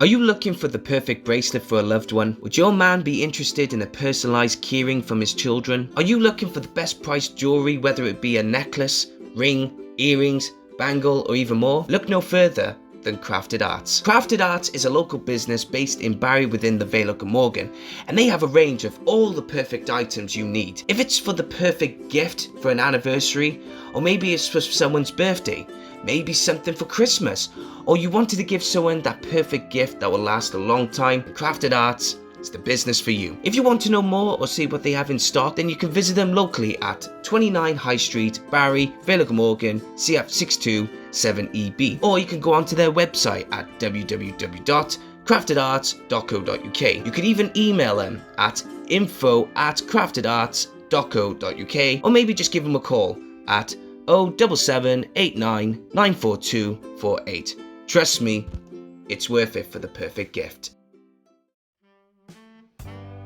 Are you looking for the perfect bracelet for a loved one? Would your man be interested in a personalized keyring from his children? Are you looking for the best priced jewelry, whether it be a necklace, ring, earrings, bangle, or even more? Look no further than Crafted Arts. Crafted Arts is a local business based in Barry within the Vale of Glamorgan, and they have a range of all the perfect items you need. If it's for the perfect gift for an anniversary, or maybe it's for someone's birthday, maybe something for Christmas, or you wanted to give someone that perfect gift that will last a long time, Crafted Arts is the business for you. If you want to know more or see what they have in stock, then you can visit them locally at 29 High Street, Barry, Vale of Glamorgan, CF627EB, or you can go onto their website at www.craftedarts.co.uk. You can even email them at info@craftedarts.co.uk, or maybe just give them a call at 07789 94248. Trust me, it's worth it for the perfect gift.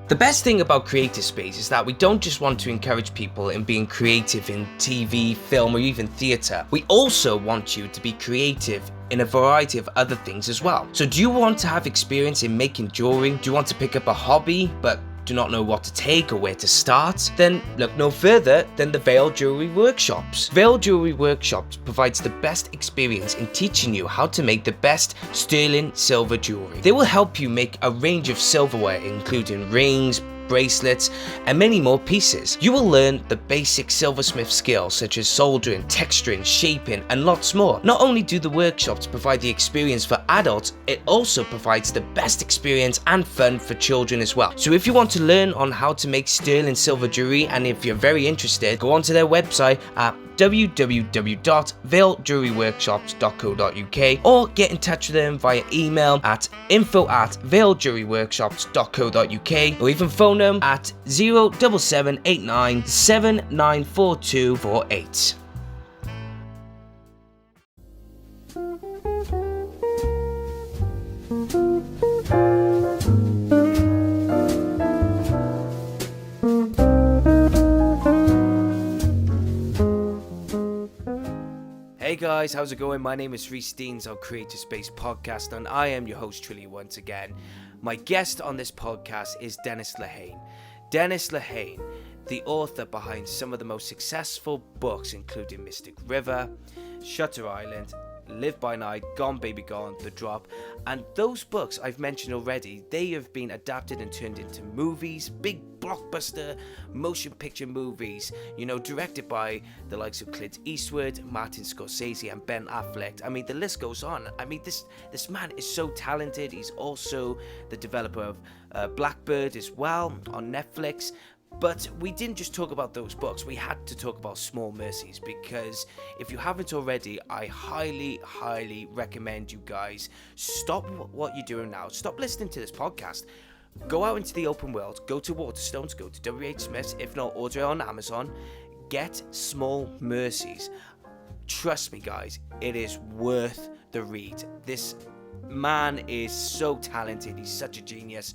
The best thing about Creative Space is that we don't just want to encourage people in being creative in TV, film, or even theatre. We also want you to be creative in a variety of other things as well. So do you want to have experience in making jewelry? Do you want to pick up a hobby but do not know what to take or where to start? Then look no further than the Vale Jewelry Workshops. Vale Jewelry Workshops provides the best experience in teaching you how to make the best sterling silver jewelry. They will help you make a range of silverware including rings, bracelets, and many more pieces. You will learn the basic silversmith skills such as soldering, texturing, shaping, and lots more. Not only do the workshops provide the experience for adults, it also provides the best experience and fun for children as well. So if you want to learn on how to make sterling silver jewelry, and if you're very interested, go onto their website at www.valejewelryworkshops.co.uk or get in touch with them via email at info@valejewelryworkshops.co.uk or even phone them at 07789 794248. Hey guys, how's it going? My name is Rhys Deans on Creative Space Podcast, and I am your host truly once again. My guest on this podcast is Dennis Lehane. Dennis Lehane, the author behind some of the most successful books including Mystic River, Shutter Island, Live by Night, Gone Baby Gone, The Drop, and those books I've mentioned already, they have been adapted and turned into movies, big blockbuster motion picture movies, directed by the likes of Clint Eastwood, Martin Scorsese, and Ben Affleck. I mean, the list goes on. I mean, this man is so talented. He's also the developer of Blackbird as well on Netflix. But we didn't just talk about those books, we had to talk about Small Mercies, because if you haven't already, I highly recommend you guys stop what you're doing now. Stop listening to this podcast. Go out into the open world, go to Waterstones, go to WH Smith's, if not, order it on Amazon. Get Small Mercies. Trust me guys, it is worth the read. This man is so talented, he's such a genius.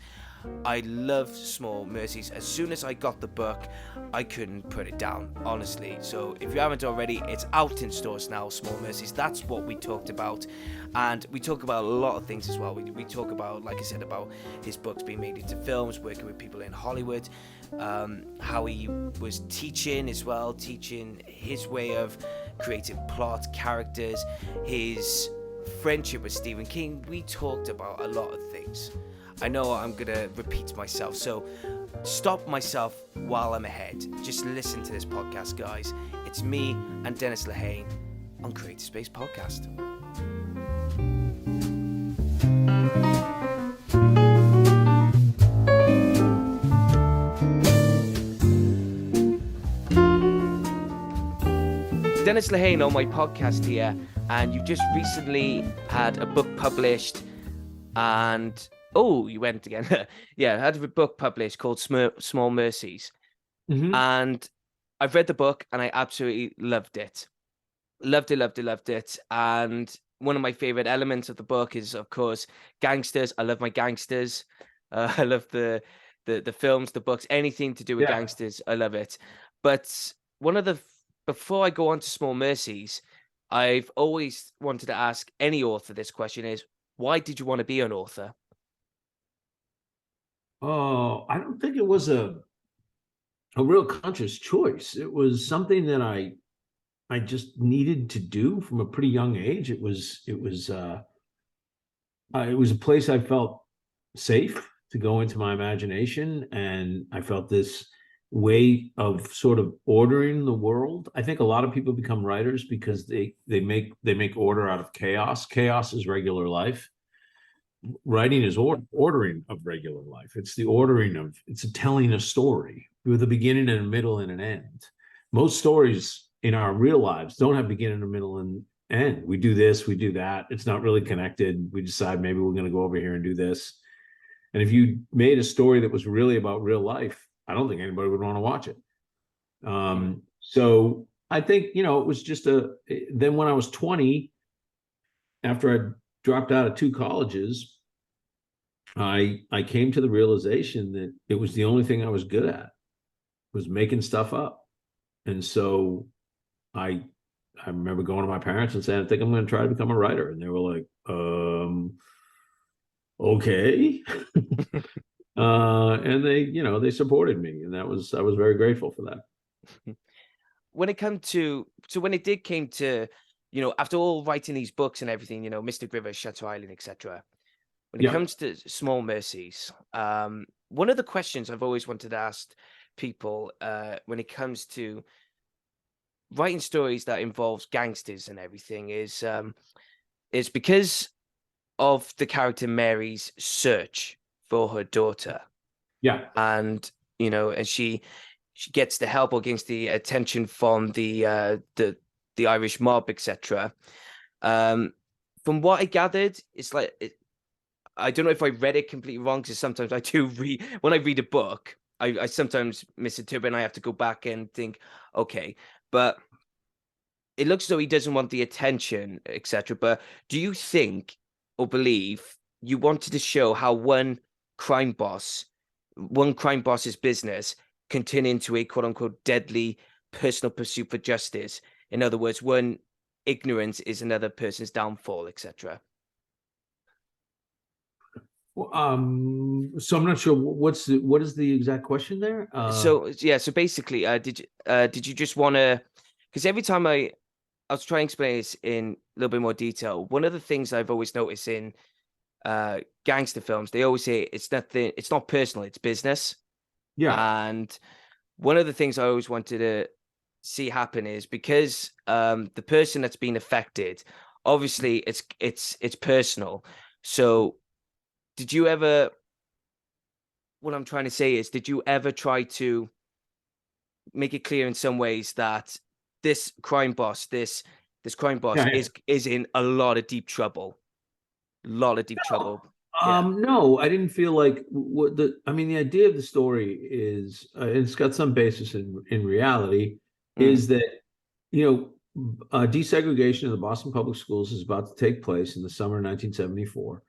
I love Small Mercies. As soon as I got the book, I couldn't put it down, honestly. So if you haven't already, it's out in stores now, Small Mercies. That's what we talked about. And we talk about a lot of things as well. We talk about, like I said, about his books being made into films, working with people in Hollywood, how he was teaching as well, teaching his way of creating plot, characters, his friendship with Stephen King. We talked about a lot of things. I know I'm going to repeat myself, so stop myself while I'm ahead. Just listen to this podcast, guys. It's me and Dennis Lehane on Creative Space Podcast. Dennis Lehane on my podcast here, and you've just recently had a book published, and oh, you went again. Yeah, I had a book published called Small Mercies. Mm-hmm. And I've read the book and I absolutely loved it. Loved it. And one of my favorite elements of the book is, of course, gangsters. I love my gangsters. I love the films, the books, anything to do with gangsters. I love it. But before I go on to Small Mercies, I've always wanted to ask any author this question is, Why did you want to be an author? Oh, I don't think it was a real conscious choice. It was something that I just needed to do from a pretty young age. It was a place I felt safe to go into my imagination, and I felt this way of sort of ordering the world. I think a lot of people become writers because they make order out of chaos. Chaos is regular life. Writing is ordering of regular life. It's the ordering of, it's a telling a story with a beginning and a middle and an end. Most stories in our real lives don't have beginning, a middle, and end. We do this, we do that. It's not really connected. We decide maybe we're going to go over here and do this. And if you made a story that was really about real life, I don't think anybody would want to watch it. So I think, it was just then when I was 20, after I dropped out of 2 colleges, I came to the realization that it was the only thing I was good at, was making stuff up. And so I I remember going to my parents and saying, I think I'm going to try to become a writer. And they were like, okay. And they supported me. And I was very grateful for that. When it came to, so when it did came to, after all writing these books and everything, Mystic River, Shutter Island, etc. When it Yeah. comes to Small Mercies, one of the questions I've always wanted to ask people when it comes to writing stories that involves gangsters and everything is because of the character Mary's search for her daughter, Yeah. and and she gets the help against the attention from the Irish mob, etc. From what I gathered, it's like I don't know if I read it completely wrong, because sometimes I do read, when I read a book, I sometimes misinterpret and I have to go back and think, okay, but it looks as though he doesn't want the attention, etc. But do you think or believe you wanted to show how one crime boss's business can turn into a quote unquote deadly personal pursuit for justice? In other words, one ignorance is another person's downfall, etc. Well, so I'm not sure what is the exact question there? So yeah, so basically, did you just want to? Because every time I was trying to explain this in a little bit more detail. One of the things I've always noticed in gangster films, they always say it's not personal, it's business. Yeah. And one of the things I always wanted to see happen is, because the person that's been affected, obviously it's personal. So did you ever? What I'm trying to say is, did you ever try to make it clear in some ways that this crime boss Yeah. is in a lot of deep trouble, No, yeah. no, I didn't feel like the idea of the story is, it's got some basis in reality, Mm. is that, desegregation of the Boston public schools is about to take place in the summer of 1974.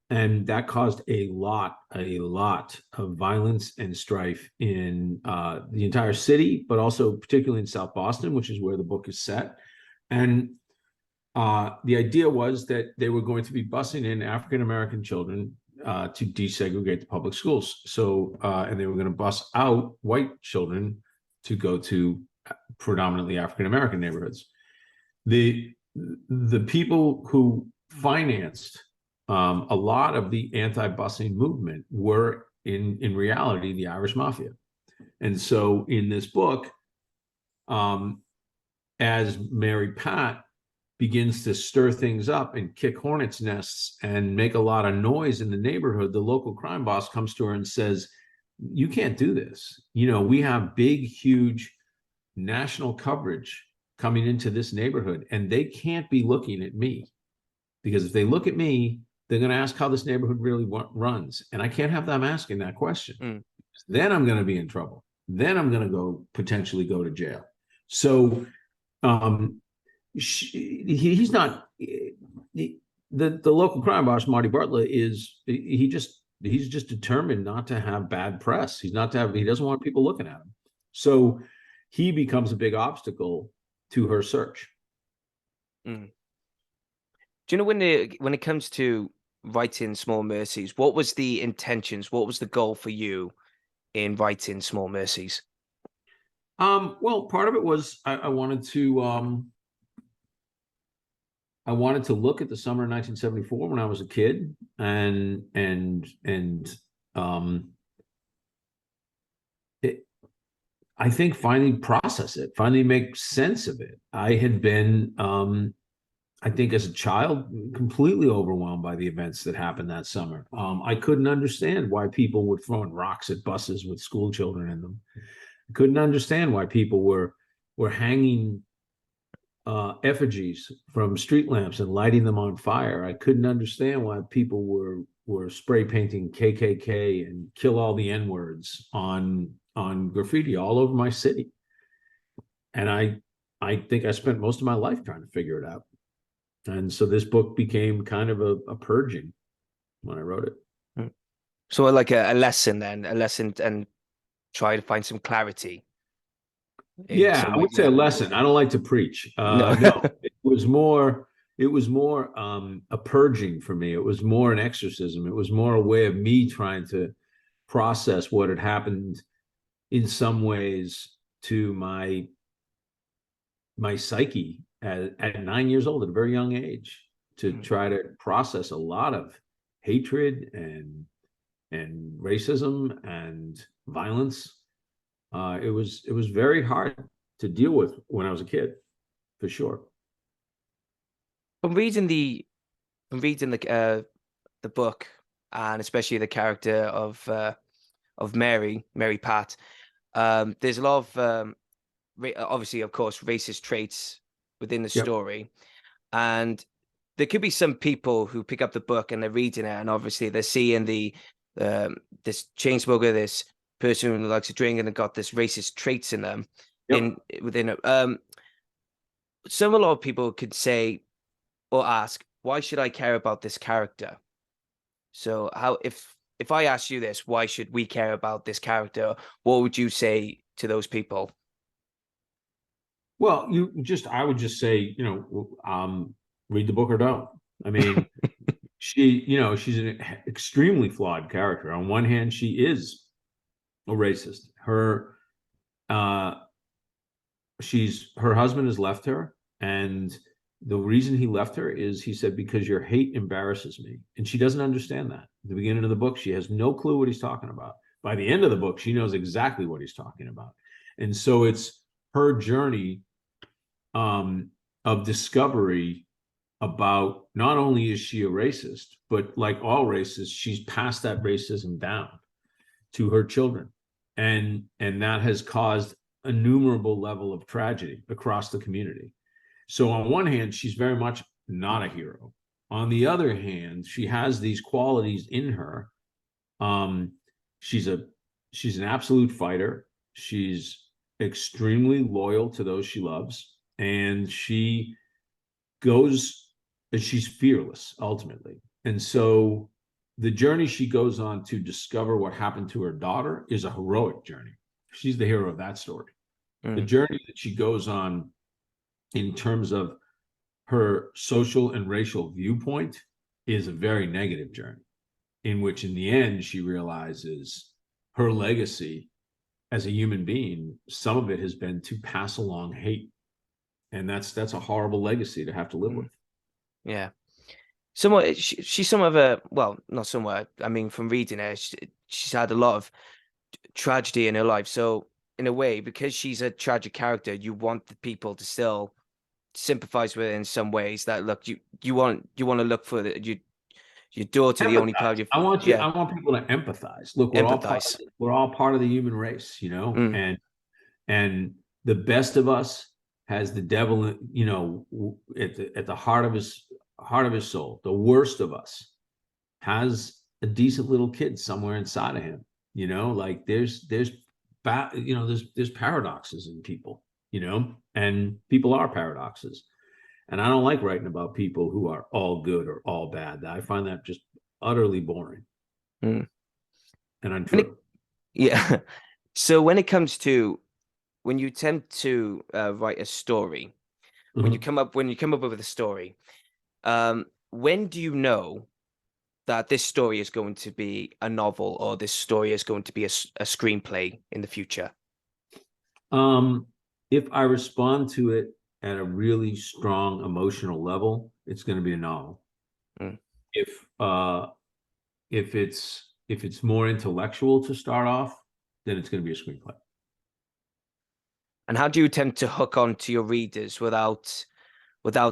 And that caused a lot of violence and strife in the entire city, but also particularly in South Boston, which is where the book is set. And the idea was that they were going to be busing in African American children to desegregate the public schools. So, and they were going to bus out white children to go to predominantly African American neighborhoods. The people who financed a lot of the anti-busing movement were in reality the Irish Mafia. And so in this book, as Mary Pat begins to stir things up and kick hornets' nests and make a lot of noise in the neighborhood, the local crime boss comes to her and says, you can't do this. We have big, huge national coverage coming into this neighborhood, and they can't be looking at me, because if they look at me, they're going to ask how this neighborhood really runs. And I can't have them asking that question. Mm. Then I'm going to be in trouble. Then I'm going to potentially go to jail. So he's not the local crime boss, Marty Bartlett, he's just determined not to have bad press. He doesn't want people looking at him. So he becomes a big obstacle to her search. Mm. Do you know when it comes to writing Small Mercies? What was the intentions? What was the goal for you in writing Small Mercies? Well, part of it was I wanted to look at the summer of 1974 when I was a kid, and um, it, I think finally make sense of it. I had been, I think, as a child, completely overwhelmed by the events that happened that summer. I couldn't understand why people were throwing rocks at buses with school children in them. I couldn't understand why people were hanging effigies from street lamps and lighting them on fire. I couldn't understand why people were spray painting KKK and kill all the N words on graffiti all over my city. And I think I spent most of my life trying to figure it out. And so this book became kind of a purging when I wrote it. Mm. So like a lesson then, a lesson, and try to find some clarity in Yeah, some I way. would say Yeah. a lesson. I don't like to preach. No. No, it was more a purging for me. It was more an exorcism. It was more a way of me trying to process what had happened in some ways to my psyche at 9 years old, at a very young age, to try to process a lot of hatred and racism and violence. It was very hard to deal with when I was a kid, for sure. From reading the book, and especially the character of Mary Pat, there's a lot of obviously, of course, racist traits within the Yep. story, and there could be some people who pick up the book and they're reading it, and obviously they're seeing this chain smoker, this person who likes to drink, and they got this racist traits in them Yep. within it. A lot of people could say or ask, why should I care about this character? So how if I ask you this, why should we care about this character? What would you say to those people? Well, I would just say, read the book or don't. I mean, she's an extremely flawed character. On one hand, she is a racist. Uh, her husband has left her, and the reason he left her is, he said, because your hate embarrasses me, and she doesn't understand that. At the beginning of the book, she has no clue what he's talking about. By the end of the book, she knows exactly what he's talking about, and so it's her journey of discovery about, not only is she a racist, but like all racists, she's passed that racism down to her children, and that has caused innumerable level of tragedy across the community. So on one hand, she's very much not a hero. On the other hand, she has these qualities in her. Um, she's an absolute fighter. She's extremely loyal to those she loves, and goes she's fearless ultimately. And so the journey she goes on to discover what happened to her daughter is a heroic journey. She's the hero of that story. The journey that she goes on in terms of her social and racial viewpoint is a very negative journey, in which in the end she realizes her legacy as a human being, some of it has been to pass along hate, and that's a horrible legacy to have to live with. Yeah. Somewhat, she's somewhat of a, well, not somewhat. I mean, from reading her, she's had a lot of tragedy in her life. So, in a way, because she's a tragic character, you want the people to still sympathize with her in some ways. That look, you want to look for your daughter, the only part Empathize. of I yeah, want people to empathize. Look, empathize. we're all part of the human race, Mm, and the best of us has the devil, at the heart of his soul. The worst of us has a decent little kid somewhere inside of him. Like there's paradoxes in people, and people are paradoxes. And I don't like writing about people who are all good or all bad. I find that just utterly boring mm. and When it, untrue. yeah. So when you attempt to write a story, when you Mhm. come up with a story, when do you know that this story is going to be a novel or this story is going to be a screenplay in the future? If I respond to it at a really strong emotional level, it's going to be a novel. Mm. If it's more intellectual to start off, then it's going to be a screenplay. And how do you attempt to hook on to your readers without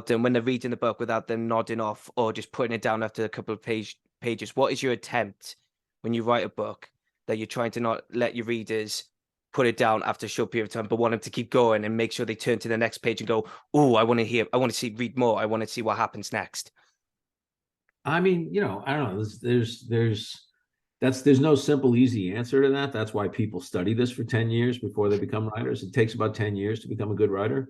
them, when they're reading the book, without them nodding off or just putting it down after a couple of pages? What is your attempt when you write a book that you're trying to not let your readers put it down after a short period of time, but want them to keep going and make sure they turn to the next page and go, oh, I want to read more. I want to see what happens next. I mean, I don't know. There's no simple, easy answer to that. That's why people study this for 10 years before they become writers. It takes about 10 years to become a good writer.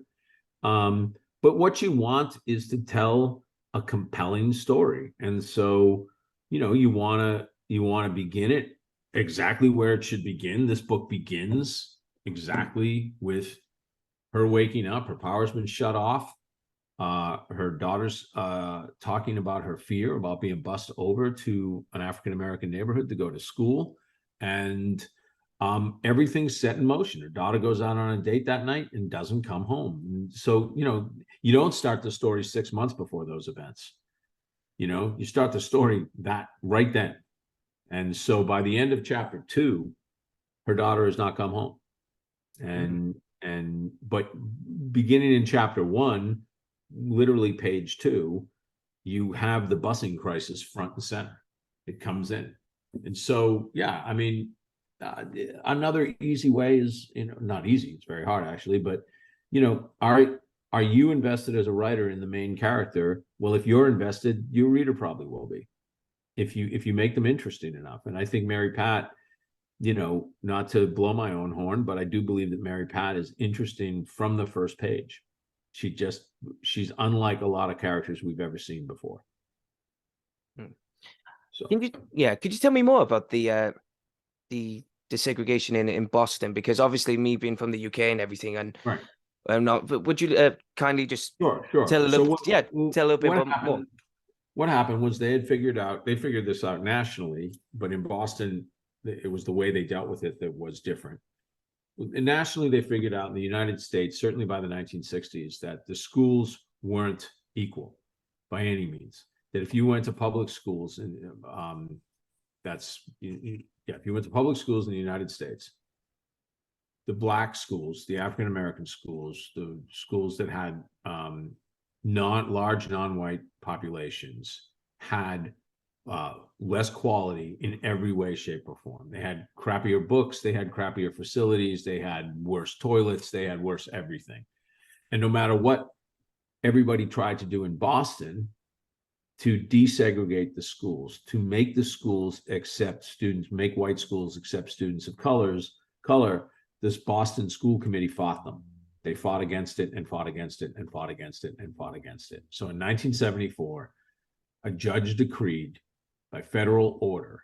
But what you want is to tell a compelling story. And so, you want to begin it exactly where it should begin. This book begins exactly with her waking up. Her power's been shut off. Her daughter's talking about her fear about being bussed over to an African-American neighborhood to go to school. And everything's set in motion. Her daughter goes out on a date that night and doesn't come home. And so, you don't start the story 6 months before those events. You start the story that right then. And so by the end of chapter 2, her daughter has not come home. But beginning in chapter 1, literally page 2, you have the busing crisis front and center. It comes in. And so, yeah, I mean, another easy way is, not easy, it's very hard actually, but are you invested as a writer in the main character? Well, if you're invested, your reader probably will be, if you make them interesting enough. And I think Mary Pat, not to blow my own horn, but I do believe that Mary Pat is interesting from the first page. She's unlike a lot of characters we've ever seen before. So could you tell me more about the segregation in Boston? Because obviously me being from the UK and everything, and right. But would you kindly just sure tell a little, tell a little bit more? What happened was they figured this out nationally, but in Boston, it was the way they dealt with it that was different. Nationally, they figured out in the United States, certainly by the 1960s, that the schools weren't equal by any means. That if you went to public schools, and if you went to public schools in the United States, the Black schools, the African American schools, the schools that had large non-white populations had less quality in every way, shape, or form. They had crappier books, they had crappier facilities, they had worse toilets, they had worse everything. And no matter what everybody tried to do in Boston to desegregate the schools, to make the schools accept students, make white schools accept students of color, this Boston school committee fought them. They fought against it and fought against it and fought against it and fought against it. So in 1974, a judge decreed by federal order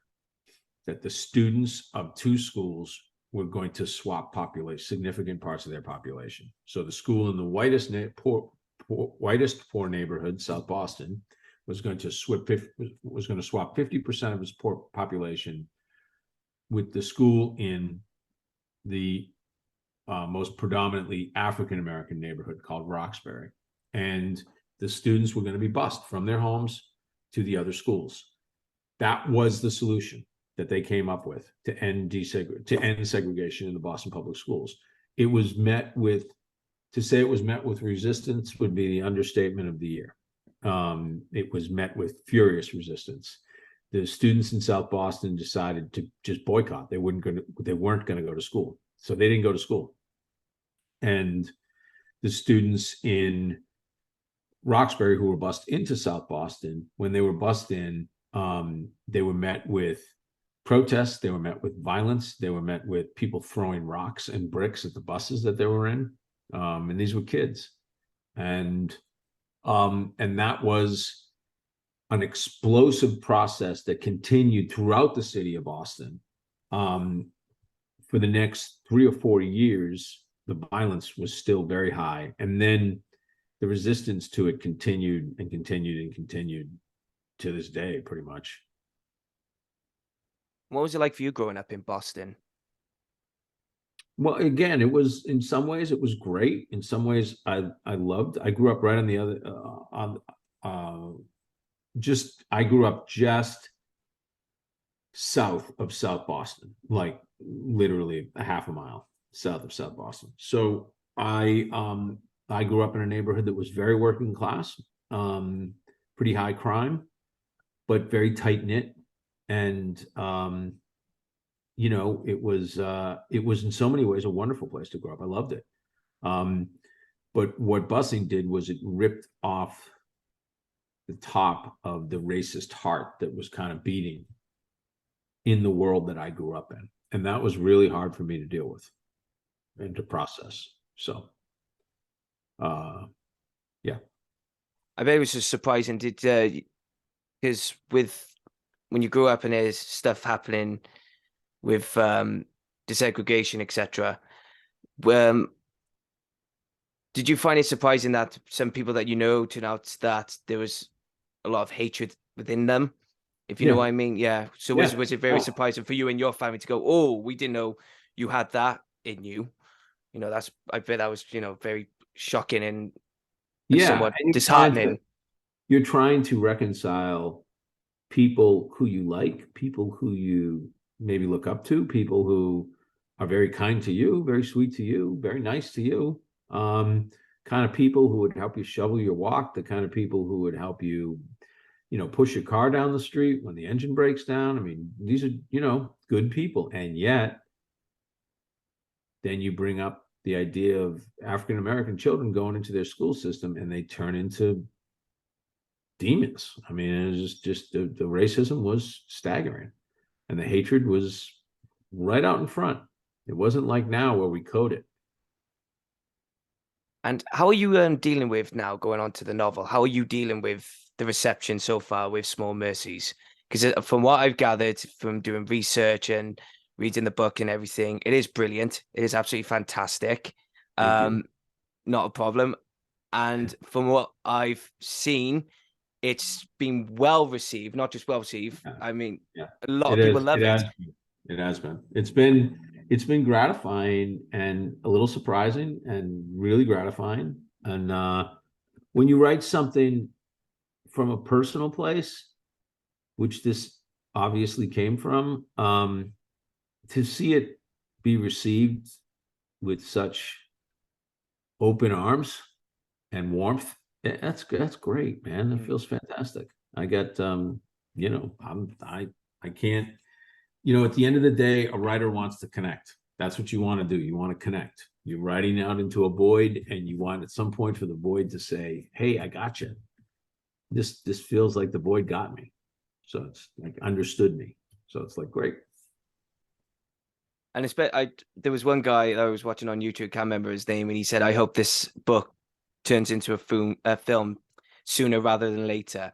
that the students of two schools were going to swap significant parts of their population. So the school in the whitest poor neighborhood, South Boston, was going to swap 50% of its poor population with the school in the most predominantly African-American neighborhood called Roxbury. And the students were going to be bused from their homes to the other schools. That was the solution that they came up with to end segregation in the Boston public schools. It was met with resistance would be the understatement of the year. It was met with furious resistance. The students in South Boston decided to just boycott. They weren't going to go to school. So they didn't go to school. And the students in Roxbury who were bused into South Boston, when they were bused in, they were met with protests, they were met with violence, they were met with people throwing rocks and bricks at the buses that they were in. And these were kids. And that was an explosive process that continued throughout the city of Boston. For the next 3 or 4 years, the violence was still very high. And then the resistance to it continued and continued and continued to this day, pretty much. What was it like for you growing up in Boston? Well, again, it was in some ways it was great. In some ways, I loved. I grew up right on the other on just I grew up just south of South Boston, like literally a half a mile south of South Boston. So I grew up in a neighborhood that was very working class, pretty high crime, but very tight knit. And it was in so many ways a wonderful place to grow up. I loved it. But what busing did was it ripped off the top of the racist heart that was kind of beating in the world that I grew up in. And that was really hard for me to deal with and to process. So, yeah. I bet it was just surprising. Because when you grew up and there's stuff happening with desegregation, etc. Did you find it surprising that some people that turned out that there was a lot of hatred within them? If you know Yeah. what I mean? Yeah. So Yeah. was it very surprising for you and your family to go, oh, we didn't know you had that in you? I bet that was, very shocking and Yeah. somewhat And disheartening. you're trying to reconcile people who you like, people who you maybe look up to, people who are very kind to you, very sweet to you, very nice to you. Kind of people who would help you shovel your walk, the kind of people who would help you, push your car down the street when the engine breaks down. I mean, these are, good people. And yet, then you bring up the idea of African American children going into their school system and they turn into demons. I mean, it was just the racism was staggering and the hatred was right out in front. It wasn't like now where we code it. And how are you dealing with now going on to the novel? How are you dealing with the reception so far with Small Mercies? Because from what I've gathered from doing research and reading the book and everything, it is brilliant. It is absolutely fantastic. Thank you. Not a problem. And from what I've seen, it's been well received, not just well received. Yeah. I mean, Yeah. a lot It of people is. love it. It has been. It's been gratifying and a little surprising and really gratifying. And when you write something from a personal place, which this obviously came from, to see it be received with such open arms and warmth, that's great, man. It feels fantastic. I got I can't, at the end of the day, a writer wants to connect. That's what you want to do. You want to connect. You're writing out into a void and you want at some point for the void to say, hey, I got you. This feels like the void got me. So it's like understood me. So it's like great. And there was one guy that I was watching on YouTube, can't remember his name, and he said, "I hope this book turns into a film sooner rather than later."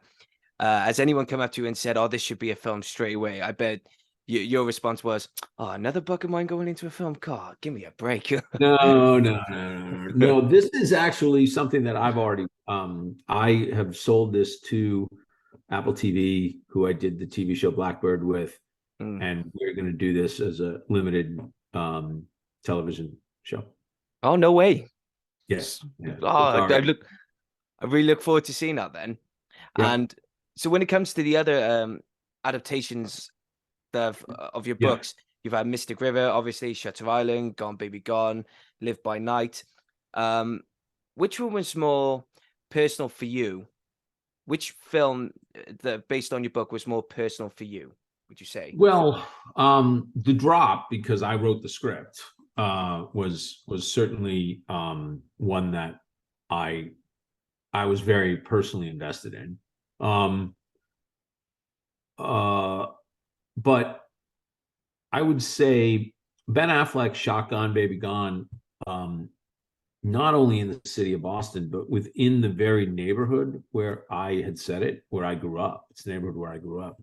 Has anyone come up to you and said, "Oh, this should be a film straight away"? I bet your response was, "Oh, another book of mine going into a film? God, give me a break." No. This is actually something that I've already. I have sold this to Apple TV, who I did the TV show Blackbird with, and we're going to do this as a limited television show. Oh, no way. Yes. Yeah. Oh, I really look forward to seeing that then. Yeah. And so when it comes to the other adaptations of your Yeah. books, you've had Mystic River, obviously, Shutter Island, Gone Baby Gone, Live by Night. Which one was more personal for you? Which film that based on your book was more personal for you, would you say? Well, The Drop, because I wrote the script, was certainly one that I was very personally invested in. But I would say Ben Affleck shot Gone Baby Gone, not only in the city of Boston, but within the very neighborhood where I had set it, where I grew up. It's the neighborhood where I grew up.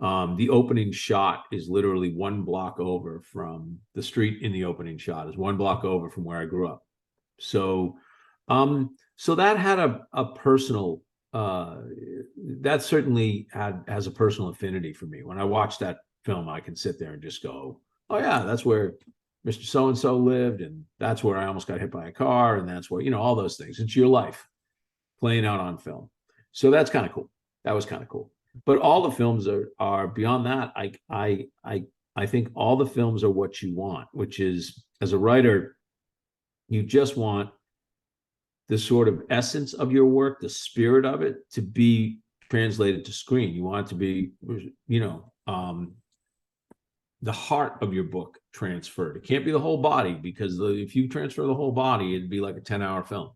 The opening shot is literally 1 block over from the street in the opening shot is 1 block over from where I grew up. So, so that had a personal, that certainly has a personal affinity for me. When I watched that film I can sit there and just go, oh yeah, that's where Mr. So-and-so lived, and that's where I almost got hit by a car, and that's where, all those things. It's your life playing out on film. So that's kind of cool. That was kind of cool. But all the films are beyond that. I think all the films are what you want, which is, as a writer, you just want the sort of essence of your work, the spirit of it, to be translated to screen. You want it to be, the heart of your book transferred. It can't be the whole body, because if you transfer the whole body, it'd be like a 10-hour film.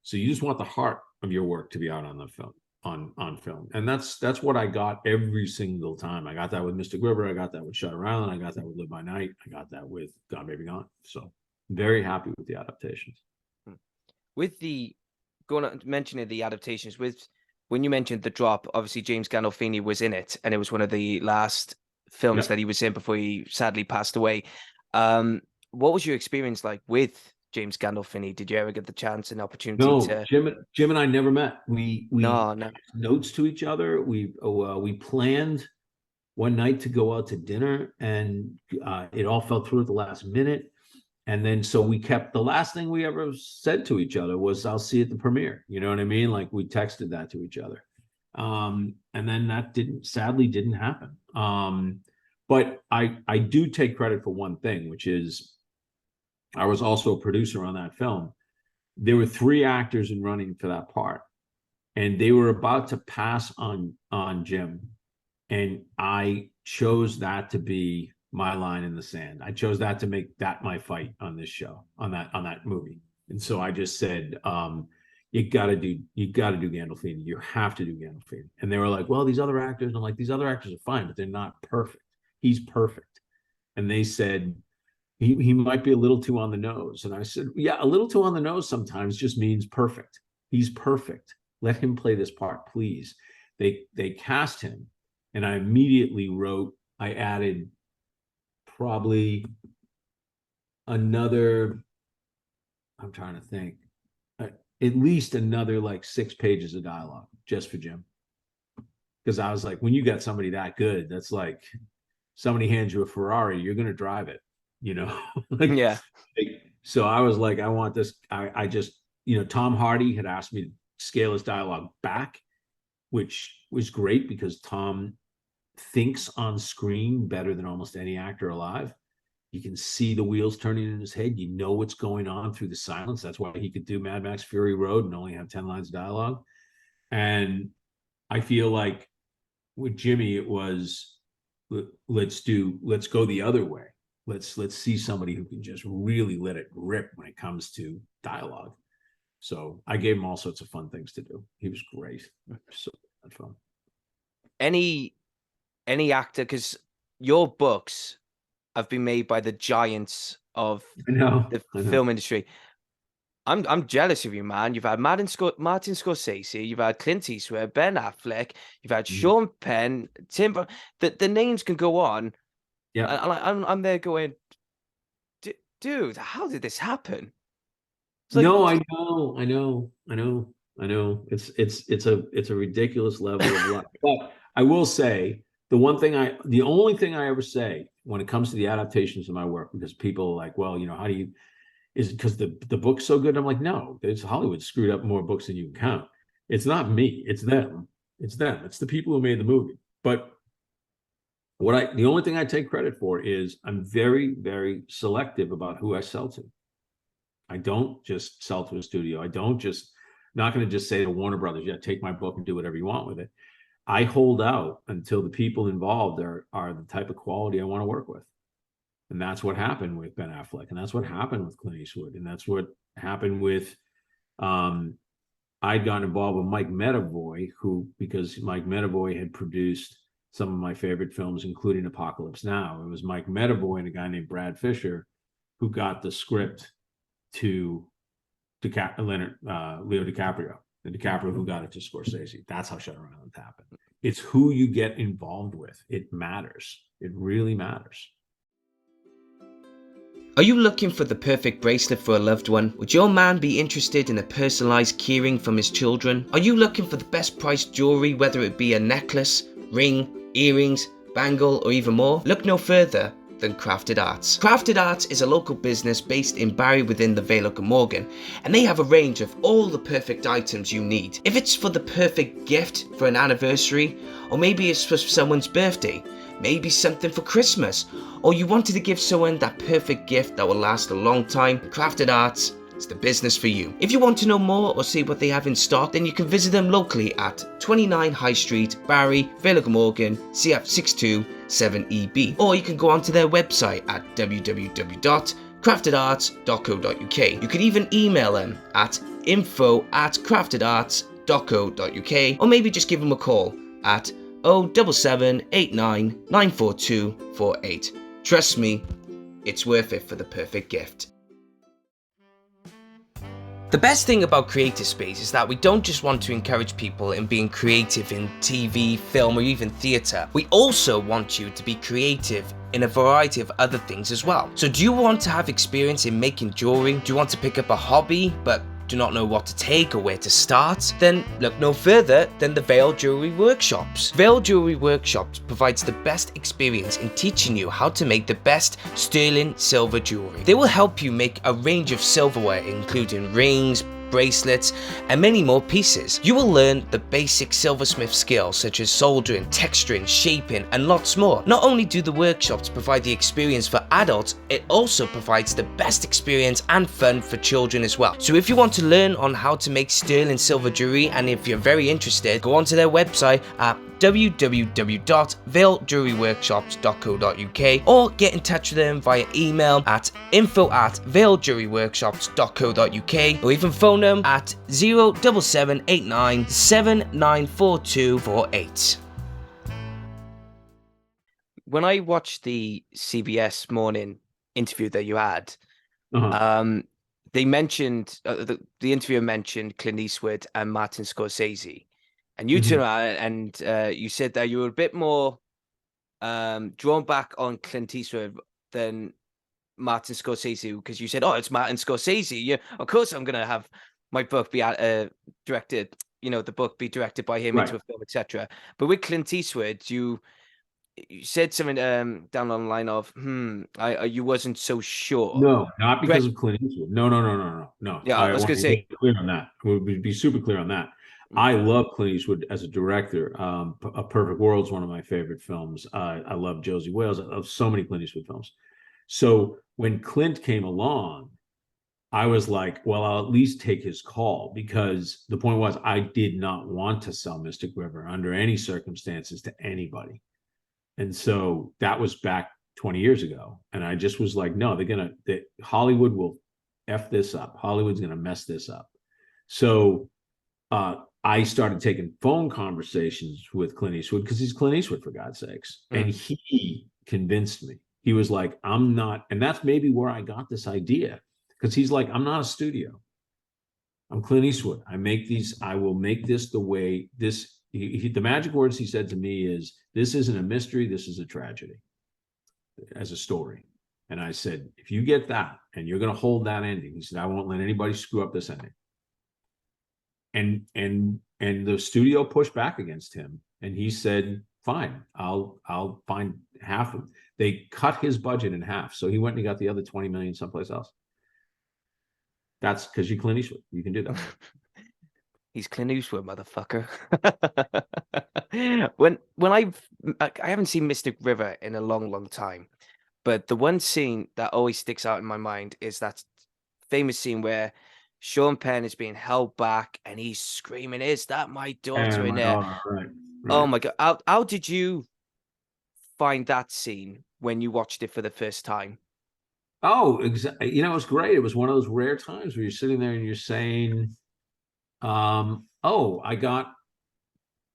So you just want the heart of your work to be out on the film, on film. And that's what I got every single time. I got that with Mr. Griver. I got that with Shutter Island. I got that with Live by Night. I got that with Gone Baby Gone. So very happy with the adaptations. With mentioning the adaptations, when you mentioned The Drop, obviously James Gandolfini was in it, and it was one of the last films that he was in before he sadly passed away. What was your experience like with James Gandolfini? Did you ever get the chance and opportunity to? Jim and I never met. We no. notes to each other. We planned one night to go out to dinner, and it all fell through at the last minute. And then so we kept, the last thing we ever said to each other was, I'll see you at the premiere. You know what I mean? Like, we texted that to each other. And then that sadly didn't happen. But I do take credit for one thing, which is I was also a producer on that film. There were 3 actors in running for that part, and they were about to pass on Jim. And I chose that to be my line in the sand. I chose that to make that my fight on this show, on that movie. And so I just said, you got to do Gandolfini. You have to do Gandolfini. And they were like, well, these other actors. And I'm like, these other actors are fine, but they're not perfect. He's perfect. And they said, he might be a little too on the nose. And I said, yeah, a little too on the nose sometimes just means perfect. He's perfect. Let him play this part, please. They cast him, and I immediately I added probably another, I'm trying to think, at least another like 6 pages of dialogue just for Jim. Because I was like, when you got somebody that good, that's like somebody hands you a Ferrari, you're going to drive it, like, yeah. So I was like, I want this. I just, Tom Hardy had asked me to scale his dialogue back, which was great because Tom thinks on screen better than almost any actor alive. You can see the wheels turning in his head. You know what's going on through the silence. That's why he could do Mad Max Fury Road and only have 10 lines of dialogue. And I feel like with Jimmy, it was, let's go the other way. Let's see somebody who can just really let it rip when it comes to dialogue. So I gave him all sorts of fun things to do. He was great. So fun. Any actor, because your books have been made by the giants of the film industry. I'm jealous of you, man. You've had Martin Scorsese, you've had Clint Eastwood, Ben Affleck, you've had Sean Penn, Tim. The names can go on. Yeah, I'm there going, dude, how did this happen? Like, no, I know. It's a ridiculous level of luck. But I will say, the only thing I ever say when it comes to the adaptations of my work, because people are like, well, how do you, is it because the book's so good? I'm like, no, it's Hollywood screwed up more books than you can count. It's not me, it's them. It's the people who made the movie. But the only thing I take credit for is I'm very, very selective about who I sell to. I don't just sell to a studio. Not going to just say to Warner Brothers, yeah, take my book and do whatever you want with it. I hold out until the people involved are the type of quality I want to work with. And that's what happened with Ben Affleck. And that's what happened with Clint Eastwood. And that's what happened with, I'd gotten involved with Mike Medavoy, because Mike Medavoy had produced some of my favorite films, including Apocalypse Now. It was Mike Medavoy and a guy named Brad Fisher who got the script to Leo DiCaprio, and DiCaprio who got it to Scorsese. That's how Shutter Island happened. It's who you get involved with. It matters. It really matters. Are you looking for the perfect bracelet for a loved one? Would your man be interested in a personalized keyring from his children? Are you looking for the best priced jewelry, whether it be a necklace, ring, earrings, bangle, or even more, look no further than Crafted Arts. Crafted Arts is a local business based in Barry within the Vale of Glamorgan, and they have a range of all the perfect items you need. If it's for the perfect gift for an anniversary, or maybe it's for someone's birthday, maybe something for Christmas, or you wanted to give someone that perfect gift that will last a long time, Crafted Arts is the business for you. If you want to know more or see what they have in stock, then you can visit them locally at 29 High Street, Barry, Vale of Glamorgan, CF627EB. Or you can go onto their website at www.craftedarts.co.uk. You can even email them at info@craftedarts.co.uk, or maybe just give them a call at 07789 94248. Trust me, it's worth it for the perfect gift. The best thing about Creative Space is that we don't just want to encourage people in being creative in TV, film, or even theatre. We also want you to be creative in a variety of other things as well. So do you want to have experience in making jewelry? Do you want to pick up a hobby but do not know what to take or where to start? Then look no further than the Vale Jewelry Workshops. Vale Jewelry Workshops provides the best experience in teaching you how to make the best sterling silver jewelry. They will help you make a range of silverware including rings, bracelets, and many more pieces. You will learn the basic silversmith skills such as soldering, texturing, shaping, and lots more. Not only do the workshops provide the experience for adults, it also provides the best experience and fun for children as well. So if you want to learn on how to make sterling silver jewelry, and if you're very interested, go onto their website at www.valejewelryworkshops.co.uk or get in touch with them via email at info@valejewelryworkshops.co.uk or even phone them at 07789 794248. When I watched the CBS morning interview that you had, they mentioned, the interviewer mentioned Clint Eastwood and Martin Scorsese. And you turned around and you said that you were a bit more drawn back on Clint Eastwood than Martin Scorsese, because you said, "Oh, it's Martin Scorsese. Yeah, of course I'm gonna have my book be directed. The book be directed by him into a film, etc." But with Clint Eastwood, you said something down on the line of, you wasn't so sure." No, not because of Clint Eastwood. No. Yeah, I was want gonna to say. be clear on that. We'll be super clear on that. I love Clint Eastwood as a director. A Perfect World is one of my favorite films. I love Josie Wales. I love so many Clint Eastwood films. So when Clint came along, I was like, well, I'll at least take his call, because the point was I did not want to sell Mystic River under any circumstances to anybody. And so that was back 20 years ago. And I just was like, no, Hollywood will F this up. Hollywood's going to mess this up. So I started taking phone conversations with Clint Eastwood, because he's Clint Eastwood, for God's sakes. And he convinced me. He was like, I'm not, and that's maybe where I got this idea, because he's like, I'm not a studio. I'm Clint Eastwood. I will make this the way this, the magic words he said to me is, this isn't a mystery, this is a tragedy as a story. And I said, if you get that and you're going to hold that ending, he said, I won't let anybody screw up this ending. And the studio pushed back against him, and he said, fine, I'll find half of. They cut his budget in half, so he went and got the other 20 million someplace else. That's because you're Clint Eastwood. You can do that. He's Clint Eastwood, motherfucker. when I haven't seen Mystic River in a long time, but the one scene that always sticks out in my mind is that famous scene where Sean Penn is being held back and he's screaming, "Is that my daughter in there?" Right. Oh my God. How did you find that scene when you watched it for the first time? Oh, exactly. It was great. It was one of those rare times where you're sitting there and you're saying, I got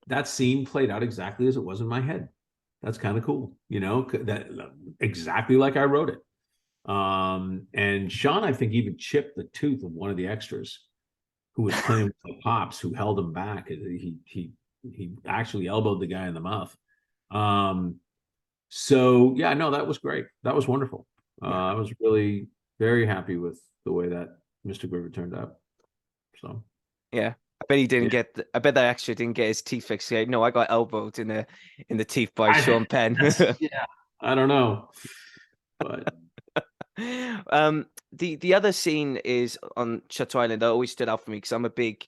that scene played out exactly as it was in my head. That's kind of cool. That exactly like I wrote it. And Sean, I think, even chipped the tooth of one of the extras who was playing with the pops, who held him back. He actually elbowed the guy in the mouth. So yeah, no, that was great. That was wonderful. I was really very happy with the way that Mystic River turned out. So yeah, I bet he didn't Yeah. get. I bet that extra didn't get his teeth fixed. Yeah, no, I got elbowed in the teeth by I, Sean Penn. yeah, I don't know, but The other scene is on Shutter Island that always stood out for me because I'm a big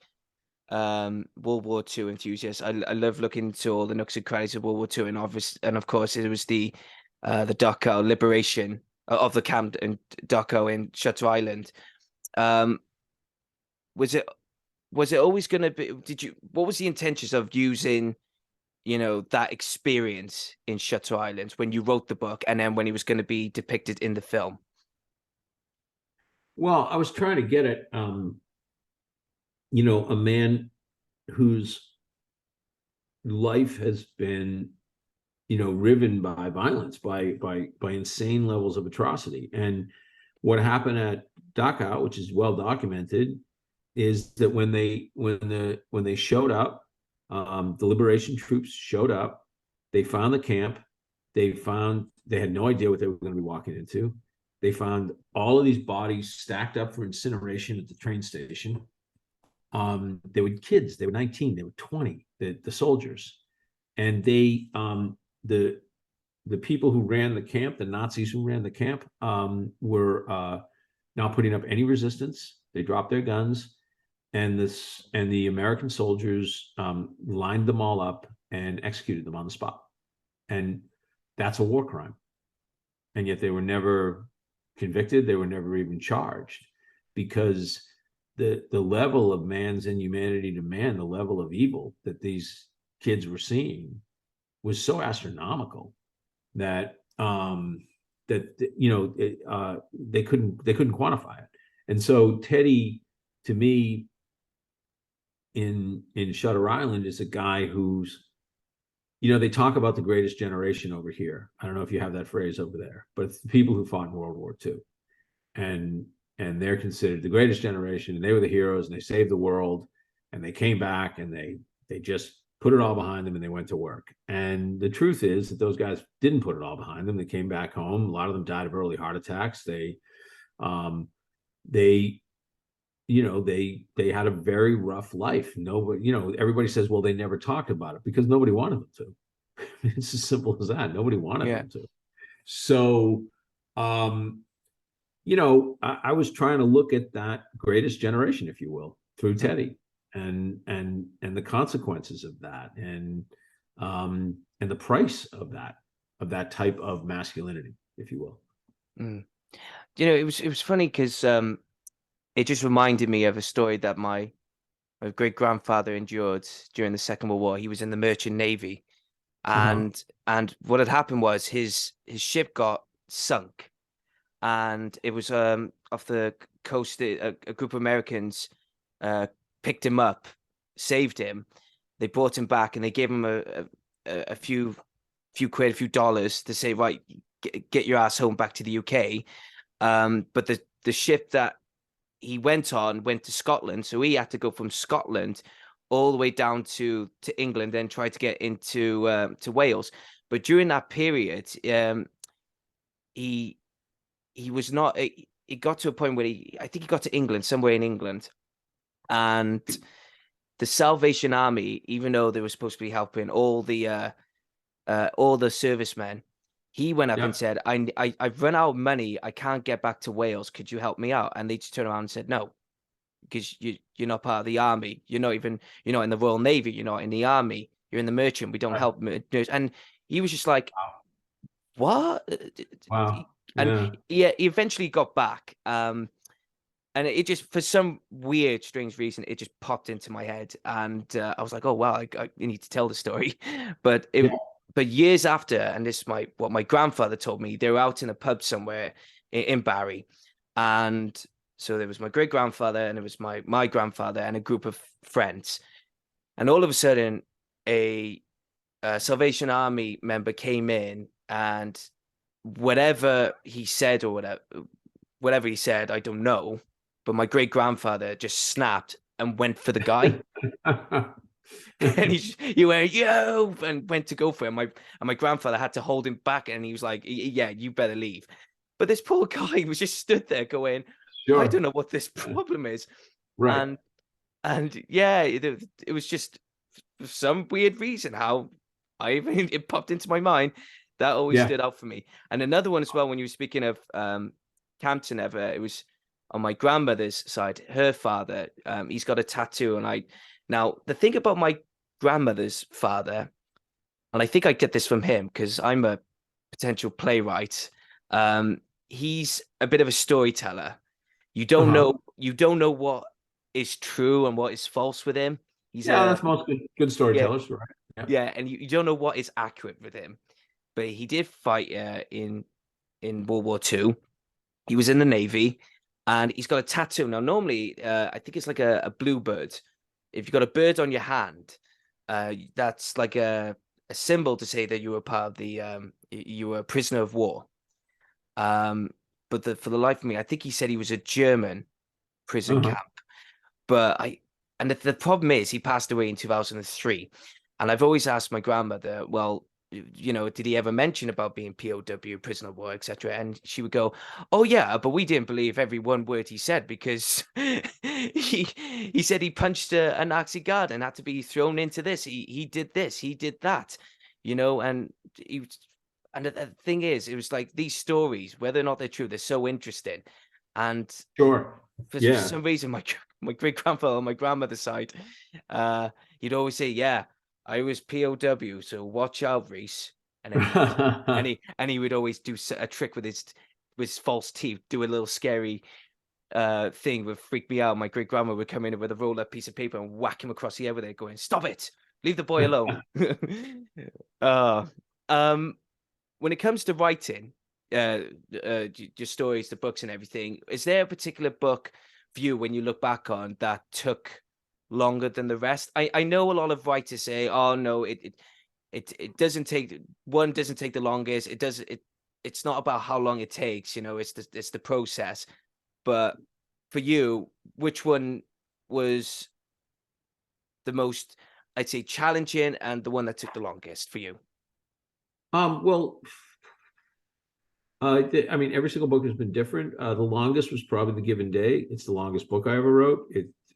World War II enthusiast. I love looking into all the nooks and crannies of World War II, and of course it was the Dachau liberation of the camp in Dachau in Shutter Island. Um, was it always going to be? What was the intentions of using, that experience in Shutter Island when you wrote the book, and then when he was going to be depicted in the film? well, I was trying to get at a man whose life has been riven by violence, by insane levels of atrocity. And what happened at Dachau, which is well documented, is that when they showed up, the liberation troops showed up. They found the camp. They had no idea what they were going to be walking into. They found all of these bodies stacked up for incineration at the train station. They were kids. They were 19. They were 20. The soldiers, and the the people who ran the camp, the Nazis who ran the camp, were not putting up any resistance. They dropped their guns, and the American soldiers lined them all up and executed them on the spot. And that's a war crime. And yet they were never convicted. They were never even charged, because the level of man's inhumanity to man, the level of evil that these kids were seeing, was so astronomical that they couldn't quantify it. And so Teddy, to me, in Shutter Island, is a guy who's, they talk about the greatest generation over here. I don't know if you have that phrase over there, but it's the people who fought in World War II, and they're considered the greatest generation, and they were the heroes, and they saved the world, and they came back, and they just put it all behind them, and they went to work. And the truth is that those guys didn't put it all behind them. They came back home. A lot of them died of early heart attacks. They had a very rough life. Nobody, everybody says, well, they never talked about it, because nobody wanted them to. It's as simple as that. Nobody wanted Yeah. them to. So, I was trying to look at that greatest generation, if you will, through Teddy, and the consequences of that, and the price of that type of masculinity, if you will. Mm. It was funny because it just reminded me of a story that my great grandfather endured during the Second World War. He was in the Merchant Navy, Uh-huh. and what had happened was his ship got sunk, and it was off the coast. A group of Americans picked him up, saved him. They brought him back, and they gave him a few quid, a few dollars to say, right, get your ass home back to the UK. But the ship that he went to Scotland, so he had to go from Scotland all the way down to England, then try to get into to Wales. But during that period, he was not. It got to a point where I think he got to England, somewhere in England, and the Salvation Army, even though they were supposed to be helping all the servicemen, he went up and Yep. said, I've run out of money. I can't get back to Wales. Could you help me out? And they just turned around and said, no, because you're not part of the army. You're not in the Royal Navy. You're not in the army. You're in the merchant. We don't Right. help. And he was just like, what? Wow. And Yeah. he eventually got back. And it just, for some weird, strange reason, it just popped into my head, and I was like, "Oh wow, I need to tell the story." But Yeah. but years after, and this is what my grandfather told me. They were out in a pub somewhere in Barry, and so there was my great grandfather, and it was my grandfather, and a group of friends, and all of a sudden, a Salvation Army member came in, and whatever he said, or whatever he said, I don't know, but my great grandfather just snapped and went for the guy. And he went, yo, and went to go for him. My grandfather had to hold him back, and he was like, yeah, you better leave. But this poor guy was just stood there going, I Sure. don't know what this problem is. Right. And And yeah, it was just for some weird reason how it popped into my mind. That always Yeah. stood out for me. And another one as well, when you were speaking of Campton ever, it was on my grandmother's side. Her father, he's got a tattoo, and now the thing about my grandmother's father, and I think I get this from him because I'm a potential playwright. He's a bit of a storyteller. Uh-huh. You don't know what is true and what is false with him. He's Yeah, a that's most good yeah, storytellers, right? Yeah. yeah, and you don't know what is accurate with him. But he did fight in World War II. He was in the Navy, and he's got a tattoo. Now, normally, I think it's like a bluebird. If you've got a bird on your hand, that's like a symbol to say that you were part of you were a prisoner of war. Um, but for the life of me, I think he said he was a German prison Uh-huh. camp. But and the problem is he passed away in 2003. And I've always asked my grandmother, well, did he ever mention about being POW, prisoner of war, etc.? And she would go, "Oh yeah, but we didn't believe every one word he said because he said he punched a Nazi guard and had to be thrown into this. He did this, he did that, and and the thing is, it was like these stories, whether or not they're true, they're so interesting. And Sure. for Yeah. some reason, my great grandfather on my grandmother's side, uh, he'd always say, "Yeah, I was POW, so watch out, Reese." And then he would always do a trick with his false teeth, do a little scary thing would freak me out. My great grandma would come in with a roll up piece of paper and whack him across the head with it, going, "Stop it! Leave the boy alone." uh, um, when it comes to writing, your stories, the books, and everything, is there a particular book for you when you look back on that took longer than the rest? I know a lot of writers say, "Oh no, it doesn't take one doesn't take the longest. It's not about how long it takes. It's the process." But for you, which one was the most, I'd say, challenging and the one that took the longest for you? Well, I mean, every single book has been different. The longest was probably The Given Day. It's the longest book I ever wrote.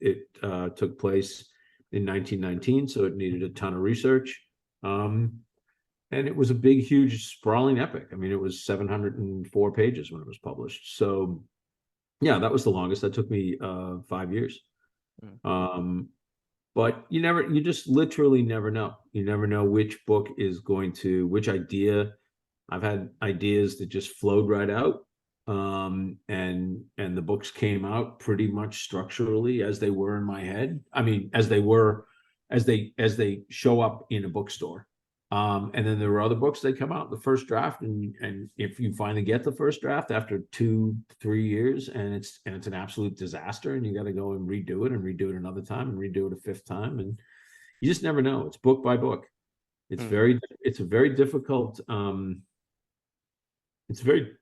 It took place in 1919, so it needed a ton of research. And it was a big, huge, sprawling epic. I mean, it was 704 pages when it was published. So, yeah, that was the longest. That took me 5 years. Mm. Um, but you just literally never know. You never know which book is which idea. I've had ideas that just flowed right out. And the books came out pretty much structurally as they were in my head. I mean, as they show up in a bookstore. And then there were other books that come out the first draft, and if you finally get the first draft after 2-3 years, and it's an absolute disaster, and you got to go and redo it another time and redo it a fifth time, and you just never know. It's book by book. Mm. It's a very difficult it's very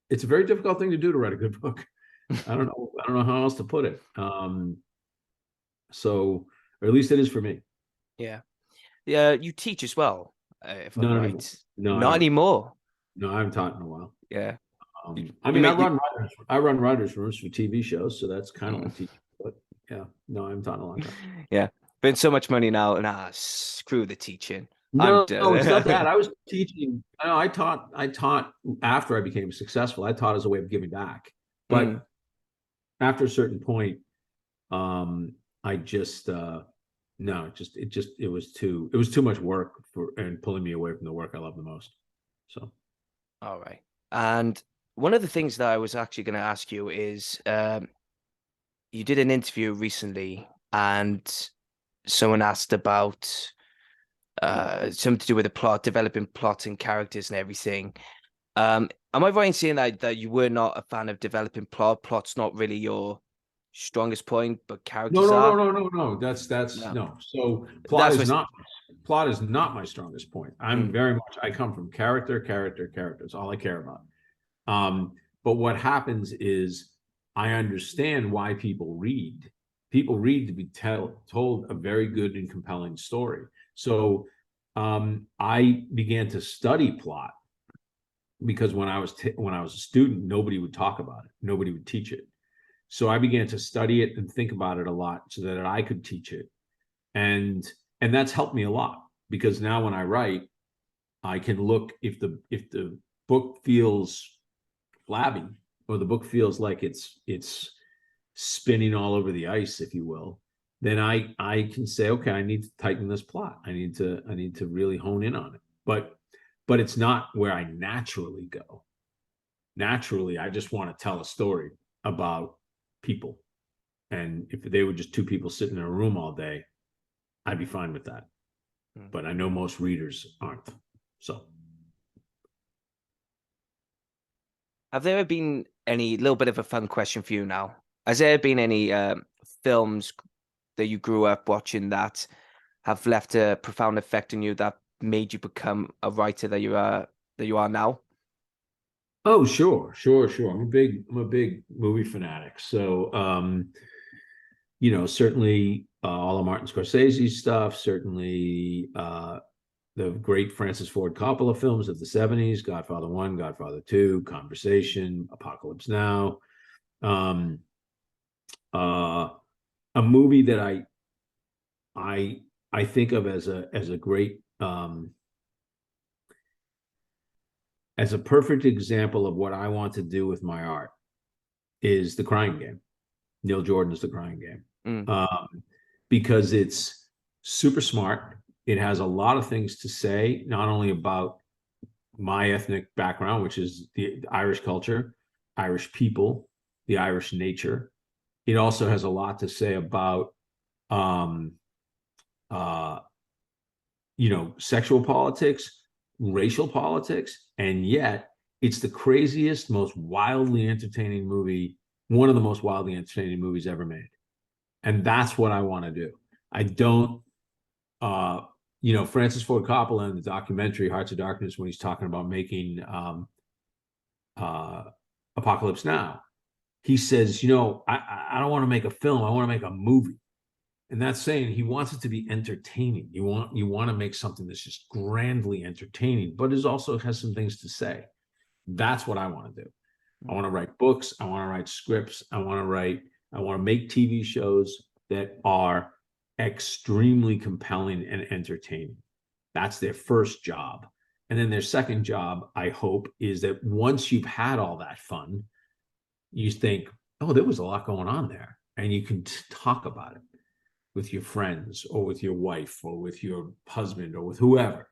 it's a very difficult thing to do, to write a good book. I don't know how else to put it. So, or at least it is for me. Yeah. Yeah, you teach as well, if I'm Not anymore. right. No, I Not don't. anymore. No, I haven't taught in a while. Yeah. I You mean, make you I run writers' rooms for TV shows, so that's kind of mm. like teaching. But yeah, no, I haven't taught in a long time. Yeah. Been so much money now. Nah, screw the teaching. I'm No, no, it's not that. done. I was teaching. I taught after I became successful. I taught as a way of giving back. Mm. But after a certain point, I just no, it was too much work and pulling me away from the work I love the most. So All right. And one of the things that I was actually going to ask you is you did an interview recently and someone asked about something to do with the plot, developing plot and characters and everything. Am I right in saying that you were not a fan of developing plot? Plot's not really your strongest point, but no, characters no, no, are? no, no, no. That's No. no. So That's what plot is not my strongest point. mm, I come from character, character, character. It's all I care about. But what happens is I understand why people read. People read to be told a very good and compelling story. So I began to study plot because when I was a student, nobody would talk about it. Nobody would teach it. So I began to study it and think about it a lot so that I could teach it. And that's helped me a lot, because now when I write, I can look, if the book feels flabby, or the book feels like it's spinning all over the ice, if you will, then I can say, okay, I need to tighten this plot. I need to really hone in on it. But it's not where I naturally go. Naturally, I just want to tell a story about people. And if they were just two people sitting in a room all day, I'd be fine with that. But I know most readers aren't. So Have there been any, little bit of a fun question for you now? Has there been any films that you grew up watching that have left a profound effect on you, that made you become a writer that you are now? oh, sure. I'm a big movie fanatic. So certainly all of Martin Scorsese's stuff, certainly the great Francis Ford Coppola films of the 70s, Godfather 1, Godfather 2, Conversation, Apocalypse Now. Um, uh, a movie that I think of as a great as a perfect example of what I want to do with my art is The Crying Game. Neil Jordan's The Crying Game. Because it's super smart. It has a lot of things to say, not only about my ethnic background, which is the Irish culture, Irish people, the Irish nature. It also has a lot to say about, uh, sexual politics, racial politics, and yet it's the craziest, most wildly entertaining movie, one of the most wildly entertaining movies ever made. And that's what I want to do. I don't, Francis Ford Coppola in the documentary Hearts of Darkness, when he's talking about making Apocalypse Now, he says, I don't want to make a film, I want to make a movie. And that's saying he wants it to be entertaining. You want to make something that's just grandly entertaining, but it also has some things to say. That's what I want to do. I want to write books. I want to write scripts. I want to make TV shows that are extremely compelling and entertaining. That's their first job. And then their second job, I hope, is that once you've had all that fun, you think, oh, there was a lot going on there. And you can talk about it with your friends or with your wife or with your husband or with whoever.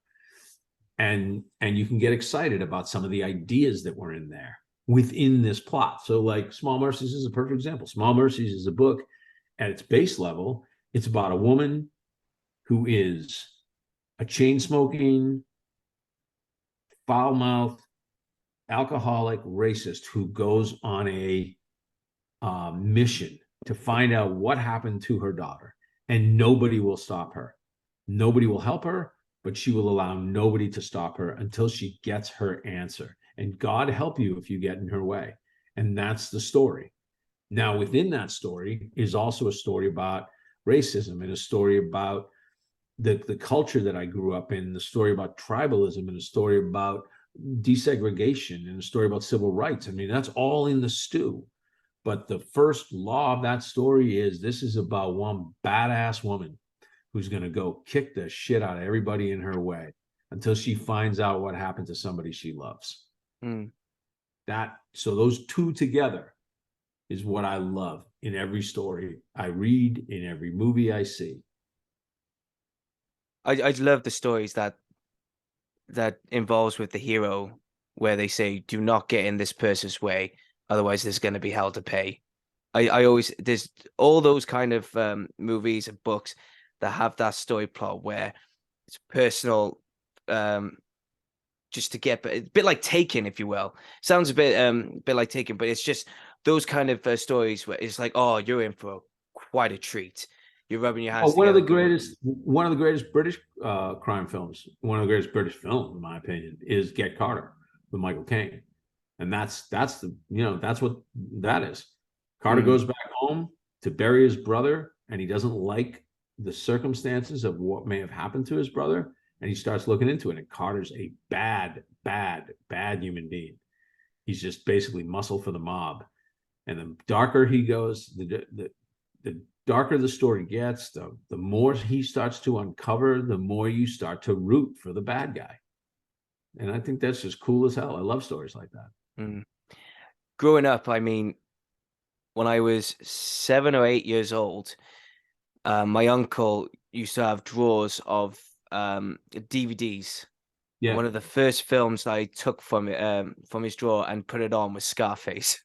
And you can get excited about some of the ideas that were in there within this plot. So like Small Mercies is a perfect example. Small Mercies is a book at its base level. It's about a woman who is a chain-smoking, foul-mouthed, alcoholic racist who goes on a mission to find out what happened to her daughter. And nobody will stop her. Nobody will help her, but she will allow nobody to stop her until she gets her answer. And God help you if you get in her way. And that's the story. Now, within that story is also a story about racism and a story about the culture that I grew up in, the story about tribalism and a story about desegregation and a story about civil rights. I mean, that's all in the stew. But the first law of that story is this is about one badass woman who's going to go kick the shit out of everybody in her way until she finds out what happened to somebody she loves. So those two together is what I love in every story I read, in every movie I see. I love the stories that involves with the hero, where they say, do not get in this person's way, otherwise there's going to be hell to pay. I always, there's all those kind of movies and books that have that story plot where it's personal, just to get a bit like Taken, if you will. Sounds a bit like Taken, but it's just those kind of stories where it's like, oh, you're in for quite a treat. You're rubbing your hands One of together. the greatest British crime films, one of the greatest British films, in my opinion, is Get Carter with Michael Caine, and that's what that is. Carter goes back home to bury his brother, and he doesn't like the circumstances of what may have happened to his brother, and he starts looking into it. And Carter's a bad human being. He's just basically muscle for the mob. And the darker he goes, the darker the story gets, the more he starts to uncover, the more you start to root for the bad guy. And I think that's just cool as hell. I love stories like that. Mm. Growing up, I mean, when I was 7 or 8 years old, my uncle used to have drawers of DVDs. And Yeah. one of the first films I took from his drawer and put it on was Scarface.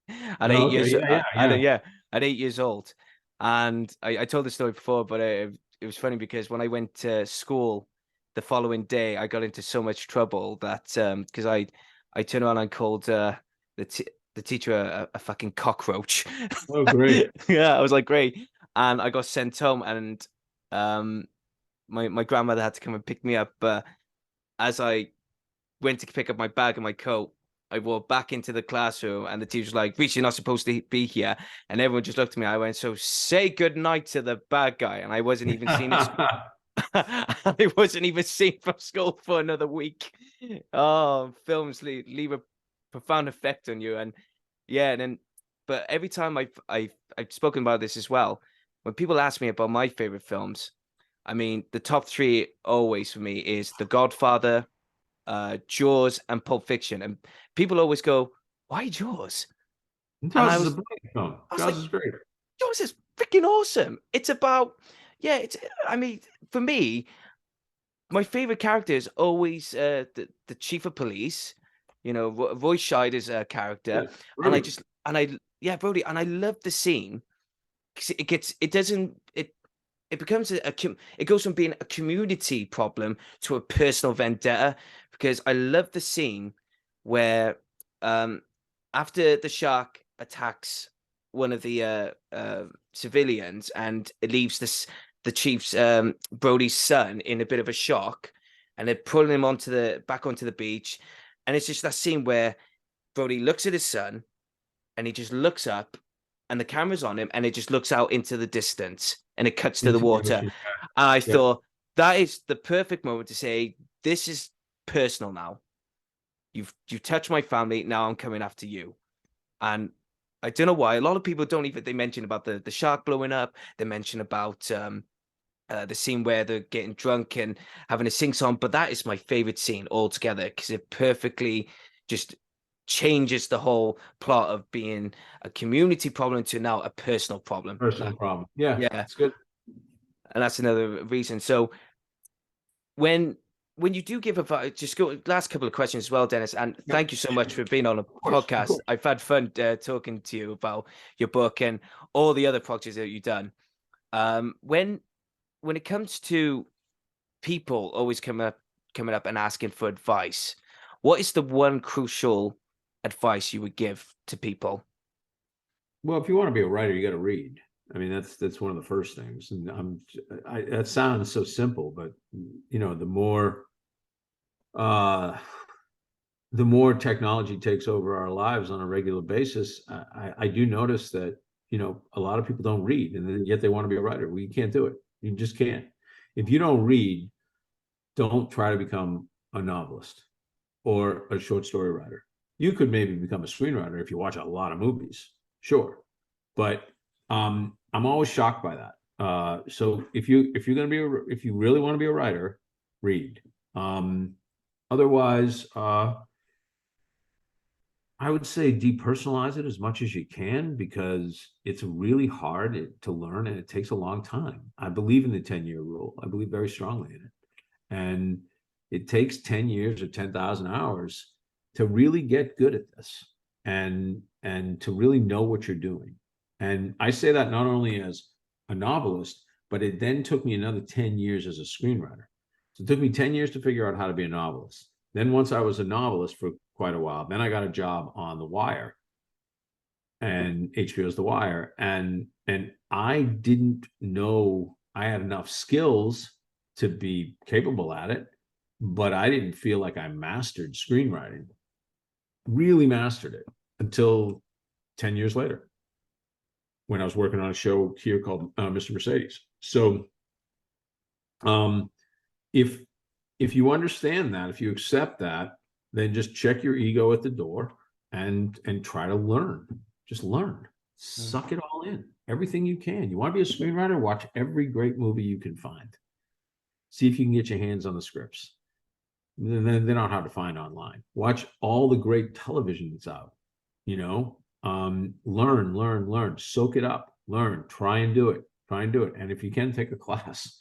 At Oh, eight okay. years, Yeah. Yeah. yeah, at 8 years old. And I told the story before, but it was funny because when I went to school the following day, I got into so much trouble that because I turned around and called the t the teacher a fucking cockroach. Oh, great. Yeah, I was like, great. And I got sent home, and um, my grandmother had to come and pick me up. But as I went to pick up my bag and my coat, I walked back into the classroom, and the teacher was like, "Reach, you're not supposed to be here." And everyone just looked at me. I went, "So say good night to the bad guy." And I wasn't even seen at I wasn't even seen from school for another week. Oh, films leave a profound effect on you, and yeah, and then, but every time I've spoken about this as well. When people ask me about my favorite films, I mean, the top three always for me is The Godfather, Jaws, and Pulp Fiction. And people always go, "Why Jaws?" And Jaws is a brilliant film. I was Jaws like, is great. "Jaws is freaking awesome." It's about, yeah, it's. I mean, for me, my favorite character is always the chief of police. You know, Roy Scheider's character, Yeah. and Brody. yeah, Brody, and I love the scene because it becomes it goes from being a community problem to a personal vendetta, because I love the scene where um after the shark attacks one of the civilians, and it leaves the chief's Brody's son in a bit of a shock, and they're pulling him back onto the beach, and it's just that scene where Brody looks at his son, and he just looks up, and the camera's on him, and it just looks out into the distance, and it cuts to the Into the water. ocean. And I Yep. thought that is the perfect moment to say, this is personal now. You've touched my family. Now I'm coming after you. And I don't know why. A lot of people don't even, they mention about the shark blowing up. They mention about the scene where they're getting drunk and having a sing song, but that is my favorite scene altogether because it perfectly just changes the whole plot of being a community problem to now a personal problem. Personal problem. Yeah, Yeah, it's good. and that's another reason. So when when you do give advice, just go last couple of questions as well, Dennis. And Yep. thank you so much for being on a Of course. Of podcast. course. I've had fun talking to you about your book and all the other projects that you've done. When it comes to people always coming up and asking for advice, what is the one crucial advice you would give to people? Well, if you want to be a writer, you got to read. I mean, that's one of the first things. And that sounds so simple, but uh, the more technology takes over our lives on a regular basis, I do notice that, a lot of people don't read, and yet they want to be a writer. Well, you can't do it. You just can't. If you don't read, don't try to become a novelist or a short story writer. You could maybe become a screenwriter if you watch a lot of movies, sure. But I'm always shocked by that. So if you're going to be if you really want to be a writer, read. Otherwise, I would say depersonalize it as much as you can, because it's really hard to learn and it takes a long time. I believe in the 10-year rule. I believe very strongly in it. And it takes 10 years or 10,000 hours to really get good at this and to really know what you're doing. And I say that not only as a novelist, but it then took me another 10 years as a screenwriter. So it took me 10 years to figure out how to be a novelist. Then once I was a novelist for quite a while, then I got a job on The Wire and HBO's The Wire. And I didn't know I had enough skills to be capable at it, but I didn't feel like I mastered screenwriting, really mastered it, until 10 years later when I was working on a show here called Mr. Mercedes. So if you understand that, if you accept that, then just check your ego at the door and try to learn. Just learn. Suck it all in. Everything you can. You want to be a screenwriter? Watch every great movie you can find. See if you can get your hands on the scripts. They're not hard to find online. Watch all the great television that's out. Learn. Soak it up. Learn. Try and do it. And if you can, take a class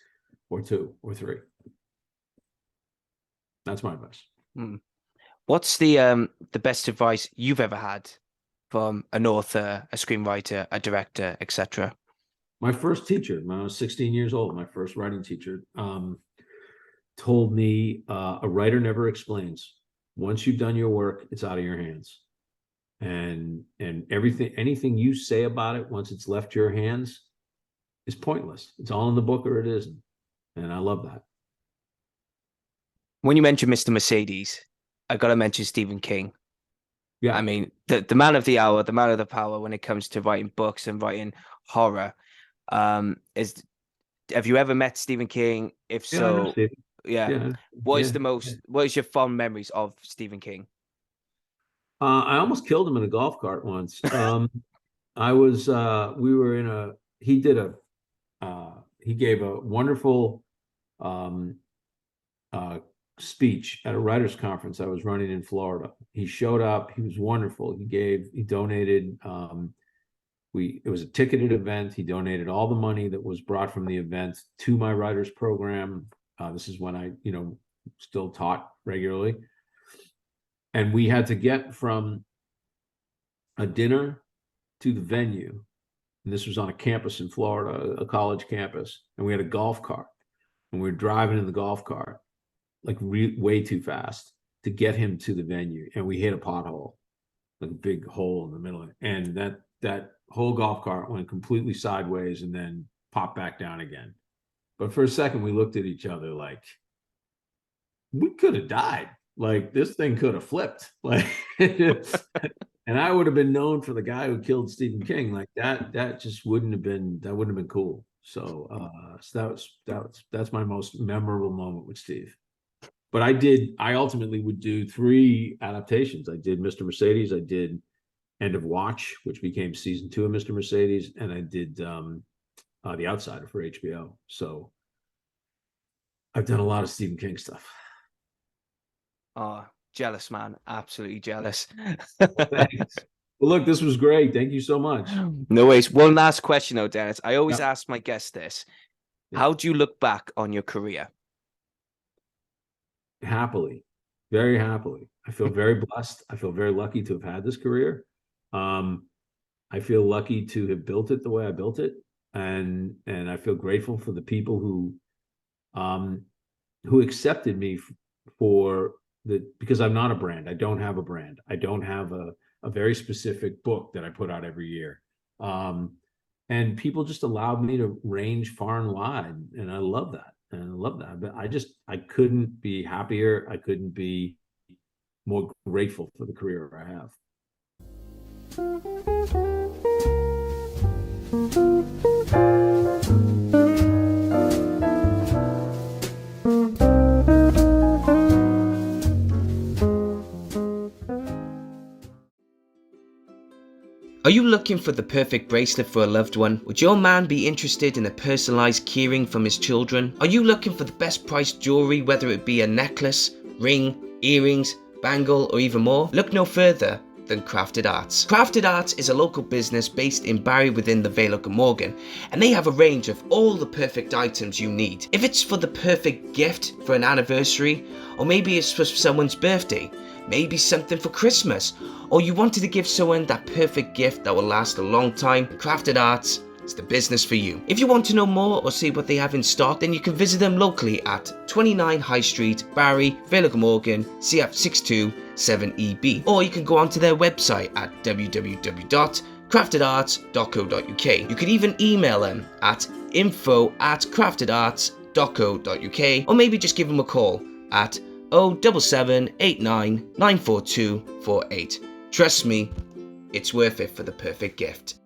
or 2 or 3. That's my advice. What's the best advice you've ever had from an author, a screenwriter, a director, etc.? My first teacher, when I was 16 years old, my first writing teacher, told me a writer never explains. Once you've done your work, it's out of your hands. And anything you say about it, once it's left your hands, is pointless. It's all in the book or it isn't. And I love that. When you mentioned Mr. Mercedes, I got to mention Stephen King. Yeah. I mean, the man of the hour, the man of the power when it comes to writing books and writing horror. Have you ever met Stephen King? If so, What is your fond memories of Stephen King? I almost killed him in a golf cart once. He gave a wonderful speech at a writers conference I was running in Florida. He showed up. He was wonderful. He donated. It was a ticketed event. He donated all the money that was brought from the event to my writers program. This is when I, still taught regularly. And we had to get from a dinner to the venue. And this was on a campus in Florida, a college campus. And we had a golf cart. And we were driving in the golf cart, like way too fast to get him to the venue. And we hit a pothole, like a big hole in the middle. And that whole golf cart went completely sideways and then popped back down again. But for a second, we looked at each other like, we could have died. Like, this thing could have flipped. Like, and I would have been known for the guy who killed Stephen King. Like that just wouldn't have been cool. So that's my most memorable moment with Steve. But I ultimately would do 3 adaptations. I did Mr. Mercedes, I did End of Watch, which became season 2 of Mr. Mercedes, and I did The Outsider for HBO. So I've done a lot of Stephen King stuff. Oh, jealous, man. Absolutely jealous. Thanks. Well, look, this was great. Thank you so much. No worries. One last question, though, Dennis. I always ask my guests this. Yeah. How do you look back on your career? Happily, very happily. I feel very blessed. I feel very lucky to have had this career. I feel lucky to have built it the way I built it. And I feel grateful for the people who accepted me because I'm not a brand. I don't have a brand. I don't have a very specific book that I put out every year. And people just allowed me to range far and wide. And I love that. But I couldn't be happier. I couldn't be more grateful for the career I have. Are you looking for the perfect bracelet for a loved one? Would your man be interested in a personalized keyring from his children? Are you looking for the best priced jewelry, whether it be a necklace, ring, earrings, bangle, or even more? Look no further than Crafted Arts. Crafted Arts is a local business based in Barry within the Vale of Glamorgan, and they have a range of all the perfect items you need. If it's for the perfect gift for an anniversary, or maybe it's for someone's birthday, maybe something for Christmas, or you wanted to give someone that perfect gift that will last a long time, Crafted Arts is the business for you. If you want to know more or see what they have in stock, then you can visit them locally at 29 High Street, Barry, Vale of Glamorgan, CF627EB, or you can go onto their website at www.craftedarts.co.uk. You can even email them at info@craftedarts.co.uk, or maybe just give them a call at 077 89 942 48. Trust me, it's worth it for the perfect gift.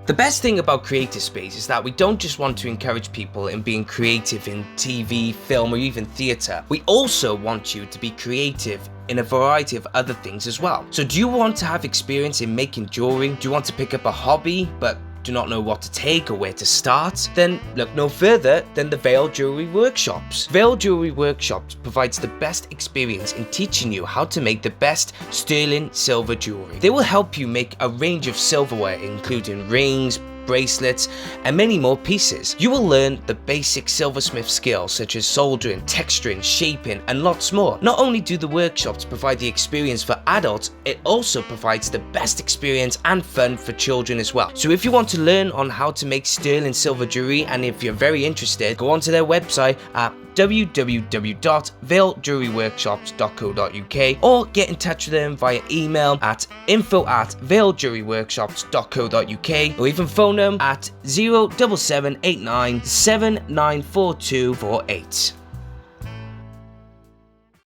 The best thing about Creative Space is that we don't just want to encourage people in being creative in TV, film, or even theatre. We also want you to be creative in a variety of other things as well. So do you want to have experience in making jewelry? Do you want to pick up a hobby but do not know what to take or where to start? Then look no further than the Veil Jewelry Workshops. Veil Jewelry Workshops provides the best experience in teaching you how to make the best sterling silver jewelry. They will help you make a range of silverware including rings, bracelets, and many more pieces. You will learn the basic silversmith skills such as soldering, texturing, shaping, and lots more. Not only do the workshops provide the experience for adults, it also provides the best experience and fun for children as well. So if you want to learn on how to make sterling silver jewelry, and if you're very interested, go onto their website at www.veiljewelryworkshops.co.uk or get in touch with them via email at info@veiljewelryworkshops.co.uk or even phone them at 07789 794248.